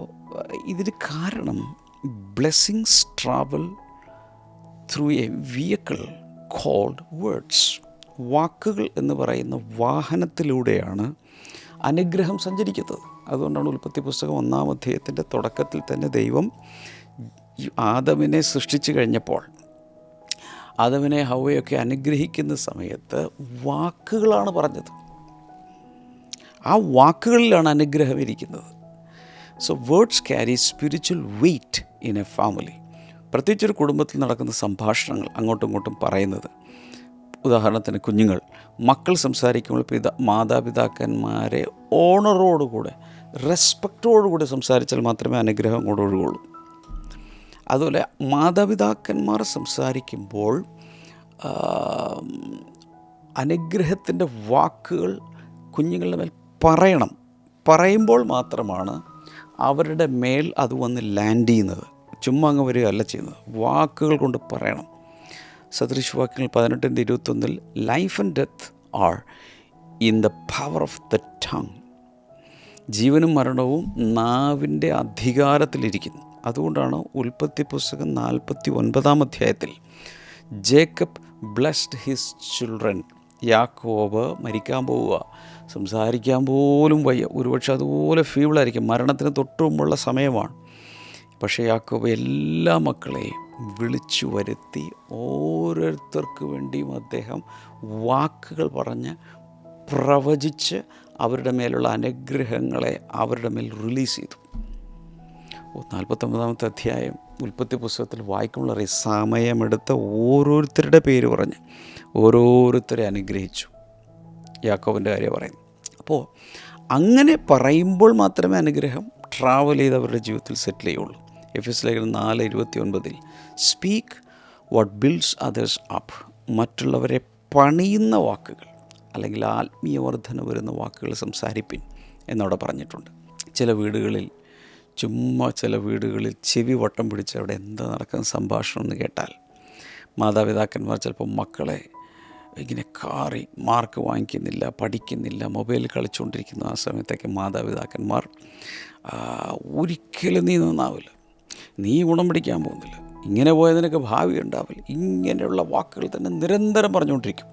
A: ഇതിന് കാരണം blessings travel through a vehicle called words. വാക്കുകൾ എന്ന് പറയുന്ന വാഹനത്തിലൂടെയാണ് അനുഗ്രഹം സഞ്ചരിക്കുന്നത്. അതുകൊണ്ടാണ് ഉൽപ്പത്തി പുസ്തകം 1-ാം അധ്യായത്തിൻ്റെ തുടക്കത്തിൽ തന്നെ ദൈവം ആദമിനെ സൃഷ്ടിച്ചു കഴിഞ്ഞപ്പോൾ ആദമിനെ ഹവ്വയൊക്കെ അനുഗ്രഹിക്കുന്ന സമയത്ത് വാക്കുകളാണ് പറഞ്ഞത്. ആ വാക്കുകളിലാണ് അനുഗ്രഹം ഇരിക്കുന്നത്. So words carry spiritual weight in a family. പ്രത്യേകിച്ചൊരു കുടുംബത്തിൽ നടക്കുന്ന സംഭാഷണങ്ങൾ അങ്ങോട്ടും ഇങ്ങോട്ടും പറയുന്നത്. ഉദാഹരണത്തിന് കുഞ്ഞുങ്ങൾ, മക്കൾ സംസാരിക്കുമ്പോൾ മാതാപിതാക്കന്മാരെ ഓണറോടുകൂടെ, റെസ്പെക്റ്റോടുകൂടി സംസാരിച്ചാൽ മാത്രമേ അനുഗ്രഹം കൂടെ ഒഴുകുള്ളൂ. അതുപോലെ മാതാപിതാക്കന്മാർ സംസാരിക്കുമ്പോൾ അനുഗ്രഹത്തിൻ്റെ വാക്കുകൾ കുഞ്ഞുങ്ങളുടെ മേൽ പറയണം. പറയുമ്പോൾ മാത്രമാണ് അവരുടെ മേൽ അത് വന്ന് ലാൻഡ് ചെയ്യുന്നത്. ചുമ്മാ അങ്ങ് വരികയല്ല ചെയ്യുന്നത്, വാക്കുകൾ കൊണ്ട് പറയണം. സദൃശവാക്യങ്ങൾ 18:21 life and death are in the power of the tongue. ജീവനും മരണവും നാവിൻ്റെ അധികാരത്തിലിരിക്കുന്നു. അതുകൊണ്ടാണ് ഉൽപ്പത്തി പുസ്തകം 49-ാം അധ്യായത്തിൽ ജേക്കബ് ബ്ലെസ്ഡ് ഹിസ് ചിൽഡ്രൻ. യാക്കോബ് മരിക്കാൻ പോവുക, സംസാരിക്കാൻ പോലും വയ്യ, ഒരുപക്ഷെ അതുപോലെ ഫീബിളായിരിക്കും, മരണത്തിന് തൊട്ടുമുമ്പുള്ള സമയമാണ്. പക്ഷേ യാക്കോബ് എല്ലാ മക്കളെയും വിളിച്ചു വരുത്തി ഓരോരുത്തർക്ക് വേണ്ടിയും അദ്ദേഹം വാക്കുകൾ പറഞ്ഞ് പ്രവചിച്ച് അവരുടെ മേലുള്ള അനുഗ്രഹങ്ങളെ അവരുടെ മേൽ റിലീസ് ചെയ്തു. 49-ാമത്തെ അധ്യായം ഉൽപ്പത്തി പുസ്തകത്തിൽ വായിക്കുമ്പോൾ അറിയാം, സമയമെടുത്ത ഓരോരുത്തരുടെ പേര് പറഞ്ഞ് ഓരോരുത്തരെ അനുഗ്രഹിച്ചു. യാക്കോബിൻ്റെ കാര്യം പറയുന്നു. അപ്പോൾ അങ്ങനെ പറയുമ്പോൾ മാത്രമേ അനുഗ്രഹം ട്രാവൽ ചെയ്ത് അവരുടെ ജീവിതത്തിൽ സെറ്റിൽ ചെയ്യുള്ളൂ. എഫെസ്യ ലേഖനം 4:29 speak what builds others up. മറ്റുള്ളവരെ പണിയുന്ന വാക്കുകൾ അല്ലെങ്കിൽ ആത്മീയ വർധന വരുന്ന വാക്കുകൾ സംസാരിപ്പിൻ എന്നവിടെ പറഞ്ഞിട്ടുണ്ട്. ചില വീടുകളിൽ ചെവി വട്ടം പിടിച്ച് അവിടെ എന്താ നടക്കുന്ന സംഭാഷണം എന്ന് കേട്ടാൽ മാതാപിതാക്കന്മാർ ചിലപ്പോൾ മക്കളെ ഇങ്ങനെ കാറി മാർക്ക് വാങ്ങിക്കുന്നില്ല, പഠിക്കുന്നില്ല, മൊബൈലിൽ കളിച്ചുകൊണ്ടിരിക്കുന്ന ആ സമയത്തൊക്കെ മാതാപിതാക്കന്മാർ ഒരിക്കലും നീ നന്നാവില്ല, നീ ഗുണം പിടിക്കാൻ പോകുന്നില്ല, ഇങ്ങനെ പോയതിനൊക്കെ ഭാവി ഉണ്ടാവില്ല, ഇങ്ങനെയുള്ള വാക്കുകൾ തന്നെ നിരന്തരം പറഞ്ഞുകൊണ്ടിരിക്കും.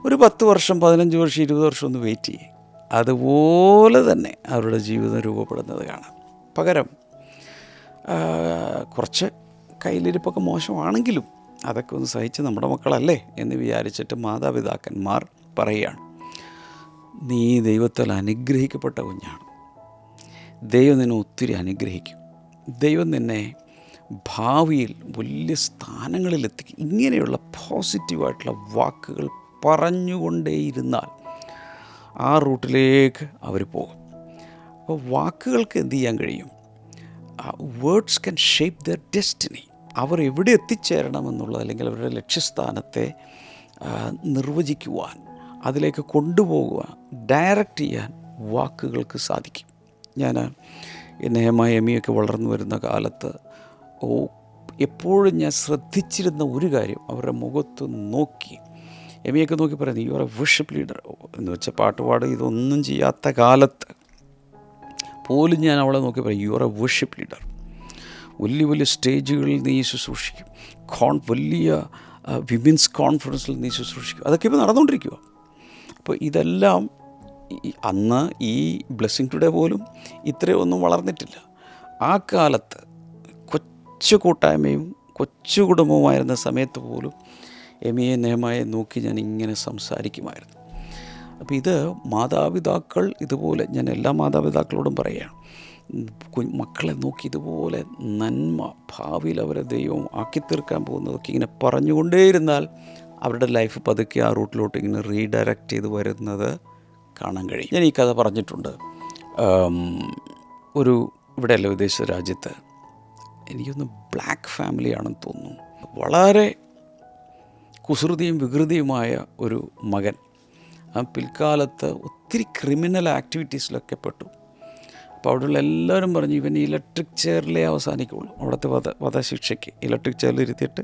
A: ഒരു 10 വർഷം 15 വർഷം 20 വർഷം ഒന്ന് വെയിറ്റ് ചെയ്യും, അതുപോലെ തന്നെ അവരുടെ ജീവിതം രൂപപ്പെടുന്നത് കാണാം. പകരം കുറച്ച് കയ്യിലിരിപ്പൊക്കെ മോശമാണെങ്കിലും അതൊക്കെ ഒന്ന് സഹിച്ച് നമ്മുടെ മക്കളല്ലേ എന്ന് വിചാരിച്ചിട്ട് മാതാപിതാക്കന്മാർ പറയുകയാണ്, നീ ദൈവത്താൽ അനുഗ്രഹിക്കപ്പെട്ട കുഞ്ഞാണ്, ദൈവം നിന്നെ ഒത്തിരി അനുഗ്രഹിക്കും, ദൈവം നിന്നെ ഭാവിയിൽ വലിയ സ്ഥാനങ്ങളിലെത്തിക്കും. ഇങ്ങനെയുള്ള പോസിറ്റീവായിട്ടുള്ള വാക്കുകൾ പറഞ്ഞുകൊണ്ടേയിരുന്നാൽ ആ റൂട്ടിലേക്ക് അവർ പോകും. അപ്പോൾ വാക്കുകൾക്ക് എന്ത് ചെയ്യാൻ കഴിയും? Words can shape their destiny. അവർ എവിടെ എത്തിച്ചേരണമെന്നുള്ളത് അല്ലെങ്കിൽ അവരുടെ ലക്ഷ്യസ്ഥാനത്തെ നിർവചിക്കുവാൻ, അതിലേക്ക് കൊണ്ടുപോകുവാൻ, ഡയറക്റ്റ് ചെയ്യാൻ വാക്കുകൾക്ക് സാധിക്കും. ഞാൻ നെഹെമ്യാ എമിയൊക്കെ വളർന്നു വരുന്ന കാലത്ത് എപ്പോഴും ഞാൻ ശ്രദ്ധിച്ചിരുന്ന ഒരു കാര്യം, അവരുടെ മുഖത്ത് നോക്കി എമിയൊക്കെ നോക്കി പറയുന്നത്, you are A worship leader എന്ന് വെച്ചാൽ പാട്ടുപാട് ഇതൊന്നും ചെയ്യാത്ത കാലത്ത് പോലും ഞാൻ അവളെ നോക്കി പറയും, you are A worship leader. വലിയ വലിയ സ്റ്റേജുകളിൽ നീ ശുശ്രൂഷിക്കും, വലിയ വിമൻസ് കോൺഫറൻസിൽ നീ ശുശ്രൂഷിക്കും. അതൊക്കെ ഇപ്പോൾ നടന്നുകൊണ്ടിരിക്കുക. അപ്പോൾ ഇതെല്ലാം അന്ന് ഈ ബ്ലെസ്സിങ് ടുഡേ പോലും ഇത്രയൊന്നും വളർന്നിട്ടില്ല. ആ കാലത്ത് കൊച്ചു കൂട്ടായ്മയും കൊച്ചു കുടുംബവുമായിരുന്ന സമയത്ത് പോലും എമിയെ നെഹെമ്യായെ നോക്കി ഞാൻ ഇങ്ങനെ സംസാരിക്കുമായിരുന്നു. അപ്പോൾ ഇത് മാതാപിതാക്കൾ ഇതുപോലെ, ഞാൻ എല്ലാ മാതാപിതാക്കളോടും പറയുകയാണ്, മക്കളെ നോക്കി ഇതുപോലെ നന്മ ഭാവിയിൽ അവരെ ദൈവം ആക്കിത്തീർക്കാൻ പോകുന്നതൊക്കെ ഇങ്ങനെ പറഞ്ഞുകൊണ്ടേയിരുന്നാൽ അവരുടെ ലൈഫ് പതുക്കെ ആ റൂട്ടിലോട്ട് ഇങ്ങനെ റീഡയറക്റ്റ് ചെയ്ത് വരുന്നത് കാണാൻ കഴിയും. ഞാൻ ഈ കഥ പറഞ്ഞിട്ടുണ്ട്. ഇവിടെയല്ല, വിദേശ രാജ്യത്ത് എനിക്കൊന്ന് ബ്ലാക്ക് ഫാമിലിയാണെന്ന് തോന്നുന്നു. വളരെ കുസൃതിയും വികൃതിയുമായ ഒരു മകൻ പിൽക്കാലത്ത് ഒത്തിരി ക്രിമിനൽ ആക്ടിവിറ്റീസിലൊക്കെ പെട്ടു. അപ്പോൾ അവിടെയുള്ള എല്ലാവരും പറഞ്ഞു ഇവൻ ഇലക്ട്രിക് ചെയറിലേ അവസാനിക്കുള്ളൂ. അവിടുത്തെ വധശിക്ഷയ്ക്ക് ഇലക്ട്രിക് ചെയറിൽ ഇരുത്തിയിട്ട്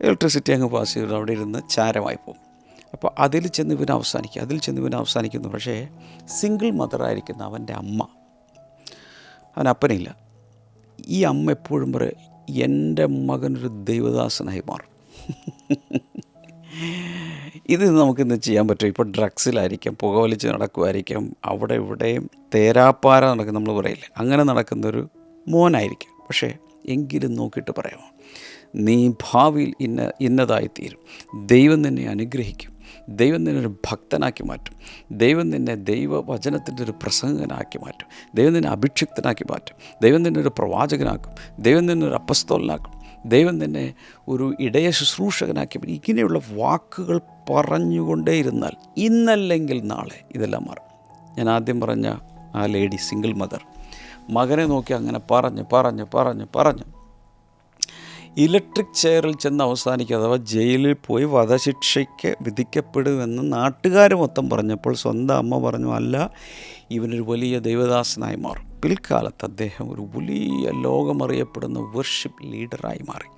A: ഇലക്ട്രിസിറ്റി അങ്ങ് പാസ് ചെയ്ത് അവിടെ ഇരുന്ന് ചാരമായി പോകും. അപ്പോൾ അതിൽ ചെന്ന് ഇവൻ അവസാനിക്കുന്നു. പക്ഷേ സിംഗിൾ മദറായിരിക്കുന്ന അവൻ്റെ അമ്മ, അവനപ്പനില്ല. ഈ അമ്മ എപ്പോഴും പറയും, എൻ്റെ മകനൊരു ദൈവദാസനായി മാറും. ഇത് നമുക്കിന്ന് ചെയ്യാൻ പറ്റും. ഇപ്പോൾ ഡ്രഗ്സിലായിരിക്കാം, പുകവലിച്ച് നടക്കുമായിരിക്കാം, അവിടെ ഇവിടെയും തേരാപ്പാര നടക്കും, നമ്മൾ പറയില്ലേ, അങ്ങനെ നടക്കുന്നൊരു മോനായിരിക്കും. പക്ഷേ എങ്കിലും നോക്കിയിട്ട് പറയാമോ, നീ ഭാവിയിൽ ഇന്നതായിത്തീരും, ദൈവം നിന്നെ അനുഗ്രഹിക്കും, ദൈവം നിന്നെ ഒരു ഭക്തനാക്കി മാറ്റും, ദൈവം നിന്നെ ദൈവവചനത്തിൻ്റെ ഒരു പ്രസംഗനാക്കി മാറ്റും, ദൈവം നിന്നെ അഭിഷിക്തനാക്കി മാറ്റും, ദൈവം നിന്നെ ഒരു പ്രവാചകനാക്കും, ദൈവം നിന്നെ ഒരു അപ്പസ്തോലനാക്കും, ദൈവം നിന്നെ ഒരു ഇടയ ശുശ്രൂഷകനാക്കി. ഇങ്ങനെയുള്ള വാക്കുകൾ പറഞ്ഞുകൊണ്ടേയിരുന്നാൽ ഇന്നല്ലെങ്കിൽ നാളെ ഇതെല്ലാം മാറും. ഞാൻ ആദ്യം പറഞ്ഞ ആ ലേഡി, സിംഗിൾ മദർ, മകനെ നോക്കി അങ്ങനെ പറഞ്ഞു ഇലക്ട്രിക് ചെയറിൽ ചെന്ന് അവസാനിക്കുക, അഥവാ ജയിലിൽ പോയി വധശിക്ഷയ്ക്ക് വിധിക്കപ്പെടുമെന്ന് നാട്ടുകാർ മൊത്തം പറഞ്ഞപ്പോൾ സ്വന്തം അമ്മ പറഞ്ഞു, അല്ല, ഇവനൊരു വലിയ ദൈവദാസനായി മാറും. പിൽക്കാലത്ത് അദ്ദേഹം ഒരു വലിയ ലോകമറിയപ്പെടുന്ന വർഷിപ്പ് ലീഡറായി മാറി.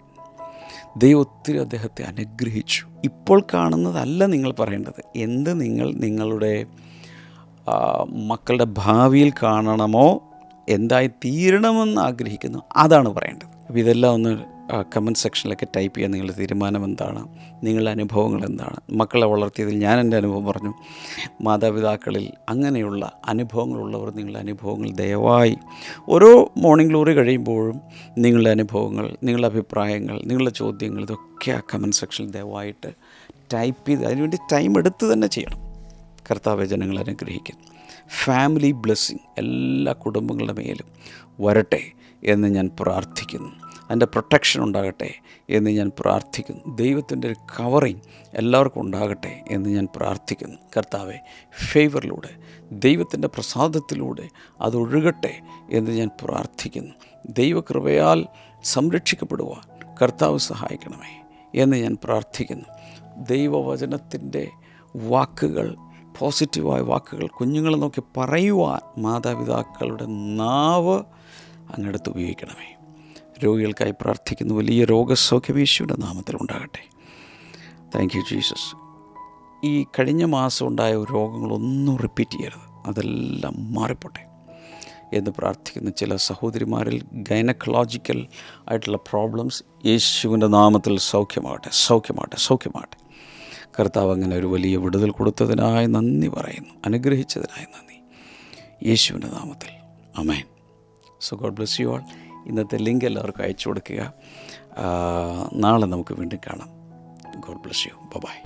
A: ദൈവം ഒത്തിരി അദ്ദേഹത്തെ അനുഗ്രഹിച്ചു. ഇപ്പോൾ കാണുന്നതല്ല നിങ്ങൾ പറയേണ്ടത്, എന്ത് നിങ്ങൾ നിങ്ങളുടെ മക്കളുടെ ഭാവിയിൽ കാണണമോ, എന്തായി തീരണമെന്ന് ആഗ്രഹിക്കുന്നു, അതാണ് പറയേണ്ടത്. അപ്പോൾ ഇതെല്ലാം ഒന്ന് കമൻറ്റ് സെക്ഷനിലൊക്കെ ടൈപ്പ് ചെയ്യാൻ. നിങ്ങളുടെ തീരുമാനം എന്താണ്, നിങ്ങളുടെ അനുഭവങ്ങൾ എന്താണ്? മക്കളെ വളർത്തിയതിൽ ഞാൻ എൻ്റെ അനുഭവം പറഞ്ഞു. മാതാപിതാക്കളിൽ അങ്ങനെയുള്ള അനുഭവങ്ങളുള്ളവർ നിങ്ങളുടെ അനുഭവങ്ങൾ ദയവായി ഓരോ മോർണിംഗ് ഗ്ലോറി കഴിയുമ്പോഴും നിങ്ങളുടെ അനുഭവങ്ങൾ, നിങ്ങളുടെ അഭിപ്രായങ്ങൾ, നിങ്ങളുടെ ചോദ്യങ്ങൾ, ഇതൊക്കെ ആ കമൻറ്റ് സെക്ഷനിൽ ദയവായിട്ട് ടൈപ്പ് ചെയ്ത് അതിനുവേണ്ടി ടൈം എടുത്ത് തന്നെ ചെയ്യണം. കർത്താവേ, ജനങ്ങളെ അനുഗ്രഹിക്കുന്നു. ഫാമിലി ബ്ലെസ്സിങ് എല്ലാ കുടുംബങ്ങളുടെ മേലും വരട്ടെ. എന്ന് ഞാൻ പ്രാർത്ഥിക്കുന്നു. അതിൻ്റെ പ്രൊട്ടക്ഷൻ ഉണ്ടാകട്ടെ എന്ന് ഞാൻ പ്രാർത്ഥിക്കുന്നു. ദൈവത്തിൻ്റെ ഒരു കവറിങ് എല്ലാവർക്കും ഉണ്ടാകട്ടെ എന്ന് ഞാൻ പ്രാർത്ഥിക്കുന്നു. കർത്താവെ, ഫേവറിലൂടെ, ദൈവത്തിൻ്റെ പ്രസാദത്തിലൂടെ അതൊഴുകട്ടെ എന്ന് ഞാൻ പ്രാർത്ഥിക്കുന്നു. ദൈവകൃപയാൽ സംരക്ഷിക്കപ്പെടുവാൻ കർത്താവ് സഹായിക്കണമേ എന്ന് ഞാൻ പ്രാർത്ഥിക്കുന്നു. ദൈവവചനത്തിൻ്റെ വാക്കുകൾ, പോസിറ്റീവായ വാക്കുകൾ കുഞ്ഞുങ്ങളെ നോക്കി പറയുവാൻ മാതാപിതാക്കളുടെ നാവ് അങ്ങടുത്ത് ഉപയോഗിക്കണമേ. രോഗികൾക്കായി പ്രാർത്ഥിക്കുന്നു. വലിയ രോഗസൗഖ്യം യേശുവിൻ്റെ നാമത്തിൽ ഉണ്ടാകട്ടെ. Thank you Jesus. ഈ കഴിഞ്ഞ മാസം ഉണ്ടായ രോഗങ്ങളൊന്നും റിപ്പീറ്റ് ചെയ്യരുത്, അതെല്ലാം മാറിപ്പോട്ടെ എന്ന് പ്രാർത്ഥിക്കുന്നു. ചില സഹോദരിമാരിൽ ഗൈനക്കോളജിക്കൽ ആയിട്ടുള്ള പ്രോബ്ലംസ് യേശുവിൻ്റെ നാമത്തിൽ സൗഖ്യമാകട്ടെ, സൗഖ്യമാകട്ടെ, സൗഖ്യമാകട്ടെ. കർത്താവ് അങ്ങനെ ഒരു വലിയ വിടുതൽ കൊടുത്തതിനായി നന്ദി പറയുന്നു, അനുഗ്രഹിച്ചതിനായി നന്ദി, യേശുവിൻ്റെ നാമത്തിൽ ആമേൻ. So God bless you all. ഇന്നത്തെ ലിങ്ക് എല്ലാവർക്കും അയച്ചു കൊടുക്കുക. നാളെ നമുക്ക് വീണ്ടും കാണാം. God bless you. ബൈ.